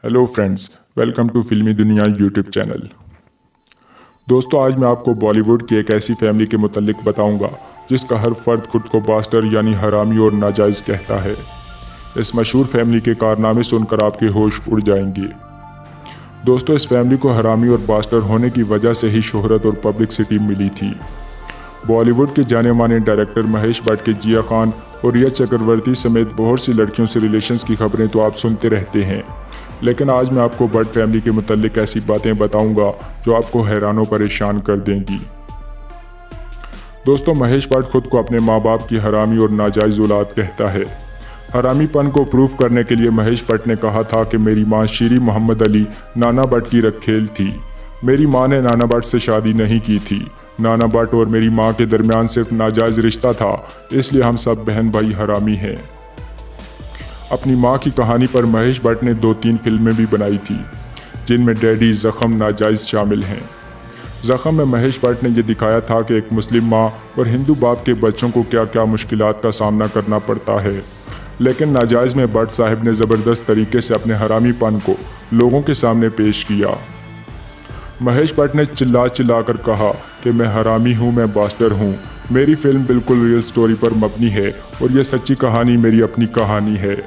Hello friends, welcome to फिल्मी दुनिया YouTube channel. दोस्तों, आज मैं आपको बॉलीवुड की एक ऐसी फैमिली के मुतालिक बताऊंगा जिसका हर फर्द खुद को बास्टर यानी हरामी और नाजायज़ कहता है। इस मशहूर फैमिली के कारनामे सुनकर आपके होश उड़ जाएंगे। दोस्तों, इस फैमिली को हरामी और बास्टर होने की वजह से ही शोहरत और पब्लिसिटी मिली थी। बॉलीवुड के जाने माने डायरेक्टर महेश भट्ट के जिया खान और रिया चक्रवर्ती समेत बहुत सी लड़कियों से रिलेशंस की खबरें तो आप सुनते रहते हैं, लेकिन आज मैं आपको भट्ट फैमिली के मुतालिक ऐसी बातें बताऊंगा जो आपको हैरानों परेशान कर देंगी। दोस्तों, महेश भट्ट खुद को अपने माँ बाप की हरामी और नाजायज़ औलाद कहता है। हरामीपन को प्रूफ करने के लिए महेश भट्ट ने कहा था कि मेरी माँ शीरी मोहम्मद अली नाना भट्ट की रखेल थी। मेरी माँ ने नाना भट्ट से शादी नहीं की थी। नाना भट्ट और मेरी माँ के दरमियान सिर्फ नाजायज़ रिश्ता था, इसलिए हम सब बहन भाई हरामी हैं। अपनी माँ की कहानी पर महेश भट्ट ने 2-3 फिल्में भी बनाई थी, जिनमें डैडी, ज़ख्म, नाजायज़ शामिल हैं। ज़ख्म में महेश भट्ट ने यह दिखाया था कि एक मुस्लिम माँ और हिंदू बाप के बच्चों को क्या क्या मुश्किलात का सामना करना पड़ता है, लेकिन नाजायज़ में भट्ट साहब ने ज़बरदस्त तरीके से अपने हरामीपन को लोगों के सामने पेश किया। महेश भट्ट ने चिल्ला चिल्ला कर कहा कि मैं हरामी हूँ, मैं बास्टर हूँ। मेरी फिल्म बिल्कुल रियल स्टोरी पर मबनी है और यह सच्ची कहानी मेरी अपनी कहानी है।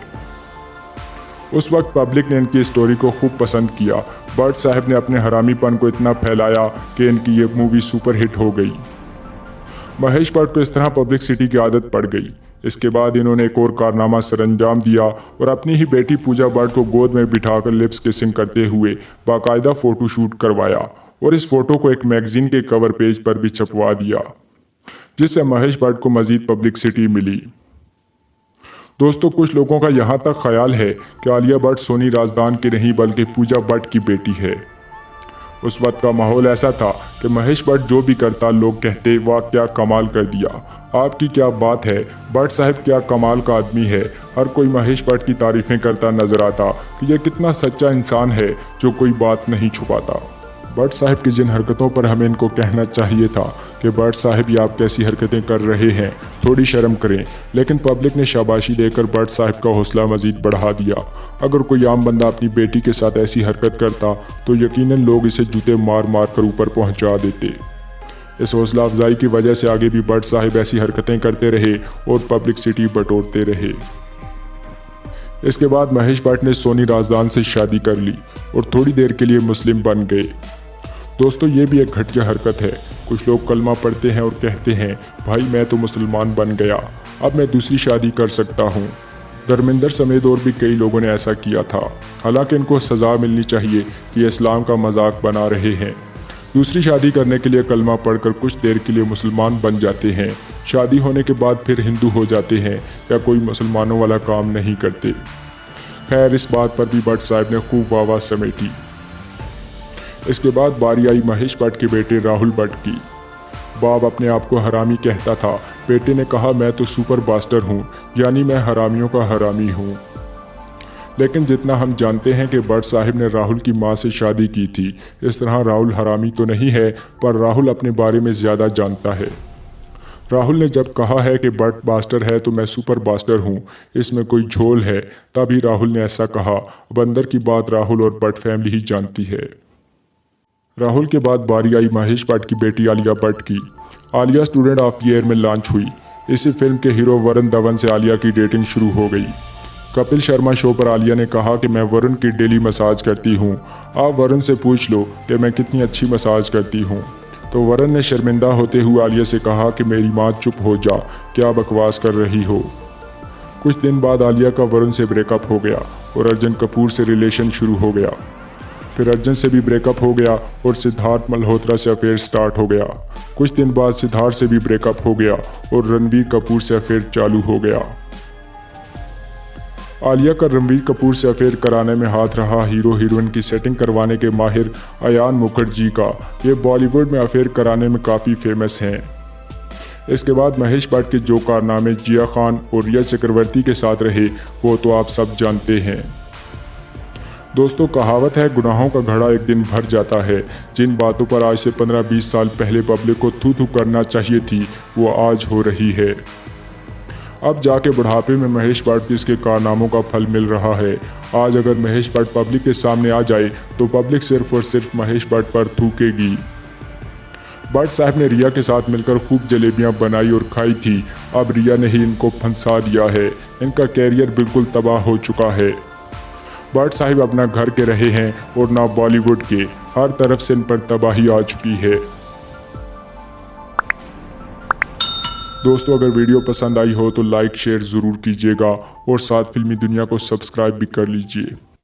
उस वक्त पब्लिक ने इनकी स्टोरी को खूब पसंद किया। भट्ट साहब ने अपने हरामीपन को इतना फैलाया कि इनकी ये मूवी सुपर हिट हो गई। महेश भट्ट को इस तरह पब्लिसिटी की आदत पड़ गई। इसके बाद इन्होंने एक और कारनामा सरअंजाम दिया और अपनी ही बेटी पूजा भट्ट को गोद में बिठाकर लिप्स किसिंग करते हुए बाकायदा फ़ोटो शूट करवाया और इस फोटो को एक मैगजीन के कवर पेज पर भी छपवा दिया, जिससे महेश भट्ट को मज़ीद पब्लिसिटी मिली। दोस्तों, कुछ लोगों का यहाँ तक ख्याल है कि आलिया भट्ट सोनी राजदान की नहीं बल्कि पूजा भट्ट की बेटी है। उस वक्त का माहौल ऐसा था कि महेश भट्ट जो भी करता लोग कहते वाह क्या कमाल कर दिया, आपकी क्या बात है, भट्ट साहब क्या कमाल का आदमी है। हर कोई महेश भट्ट की तारीफ़ें करता नजर आता कि यह कितना सच्चा इंसान है जो कोई बात नहीं छुपाता। भट्ट साहब की जिन हरकतों पर हमें इनको कहना चाहिए था कि भट्ट साहब ये आप कैसी हरकतें कर रहे हैं, थोड़ी शर्म करें, लेकिन पब्लिक ने शाबाशी देकर भट्ट साहब का हौसला मज़ीद बढ़ा दिया। अगर कोई आम बंदा अपनी बेटी के साथ ऐसी हरकत करता तो यकीनन लोग इसे जूते मार मार कर ऊपर पहुंचा देते। इस हौसला अफजाई की वजह से आगे भी भट्ट साहब ऐसी हरकतें करते रहे और पब्लिसिटी बटोरते रहे। इसके बाद महेश भट्ट ने सोनी राजदान से शादी कर ली और थोड़ी देर के लिए मुस्लिम बन गए। दोस्तों, ये भी एक घटिया हरकत है। कुछ लोग कलमा पढ़ते हैं और कहते हैं भाई मैं तो मुसलमान बन गया, अब मैं दूसरी शादी कर सकता हूँ। धर्मेंद्र समेत और भी कई लोगों ने ऐसा किया था। हालांकि इनको सज़ा मिलनी चाहिए कि ये इस्लाम का मजाक बना रहे हैं। दूसरी शादी करने के लिए कलमा पढ़कर कुछ देर के लिए मुसलमान बन जाते हैं, शादी होने के बाद फिर हिंदू हो जाते हैं या कोई मुसलमानों वाला काम नहीं करते। खैर, इस बात पर भी भट्ट साहब ने खूब वाह समेटी। इसके बाद बारी आई महेश भट्ट के बेटे राहुल भट्ट की। बाप अपने आप को हरामी कहता था, बेटे ने कहा मैं तो सुपर बास्टर हूँ, यानी मैं हरामियों का हरामी हूँ। लेकिन जितना हम जानते हैं कि भट्ट साहब ने राहुल की मां से शादी की थी, इस तरह राहुल हरामी तो नहीं है, पर राहुल अपने बारे में ज़्यादा जानता है। राहुल ने जब कहा है कि भट्ट बास्टर है तो मैं सुपर बास्टर हूँ, इसमें कोई झोल है, तभी राहुल ने ऐसा कहा। अब अंदर की बात राहुल और भट्ट फैमिली ही जानती है। राहुल के बाद बारी आई महेश भट्ट की बेटी आलिया भट्ट की। Alia student of the year में लॉन्च हुई। इसी फिल्म के हीरो वरुण धवन से आलिया की डेटिंग शुरू हो गई। कपिल शर्मा शो पर आलिया ने कहा कि मैं वरुण की डेली मसाज करती हूँ, आप वरुण से पूछ लो कि मैं कितनी अच्छी मसाज करती हूँ। तो वरुण ने शर्मिंदा होते हुए आलिया से कहा कि मेरी माँ चुप हो जा, क्या बकवास कर रही हो। कुछ दिन बाद आलिया का वरुण से ब्रेकअप हो गया और अर्जुन कपूर से रिलेशन शुरू हो गया। फिर अर्जुन से भी ब्रेकअप हो गया और सिद्धार्थ मल्होत्रा से अफेयर स्टार्ट हो गया। कुछ दिन बाद सिद्धार्थ से भी ब्रेकअप हो गया और रणबीर कपूर से अफेयर चालू हो गया। आलिया का रणबीर कपूर से अफेयर कराने में हाथ रहा हीरो हीरोइन की सेटिंग करवाने के माहिर अयान मुखर्जी का। ये बॉलीवुड में अफेयर कराने में काफ़ी फेमस हैं। इसके बाद महेश भट्ट के जो कारनामे जिया खान और रिया चक्रवर्ती के साथ रहे वो तो आप सब जानते हैं। दोस्तों, कहावत है गुनाहों का घड़ा एक दिन भर जाता है। जिन बातों पर आज से 15-20 साल पहले पब्लिक को थू थू करना चाहिए थी वो आज हो रही है। अब जाके बुढ़ापे में महेश भट्ट को इसके कारनामों का फल मिल रहा है। आज अगर महेश भट्ट पब्लिक के सामने आ जाए तो पब्लिक सिर्फ और सिर्फ महेश भट्ट पर थूकेगी। भट्ट साहब ने रिया के साथ मिलकर खूब जलेबियां बनाई और खाई थी। अब रिया ने ही इनको फंसा दिया है। इनका कैरियर बिल्कुल तबाह हो चुका है। भट्ट साहब अपना घर के रहे हैं और ना बॉलीवुड के। हर तरफ से इन पर तबाही आ चुकी है। दोस्तों, अगर वीडियो पसंद आई हो तो लाइक शेयर ज़रूर कीजिएगा और साथ फिल्मी दुनिया को सब्सक्राइब भी कर लीजिए।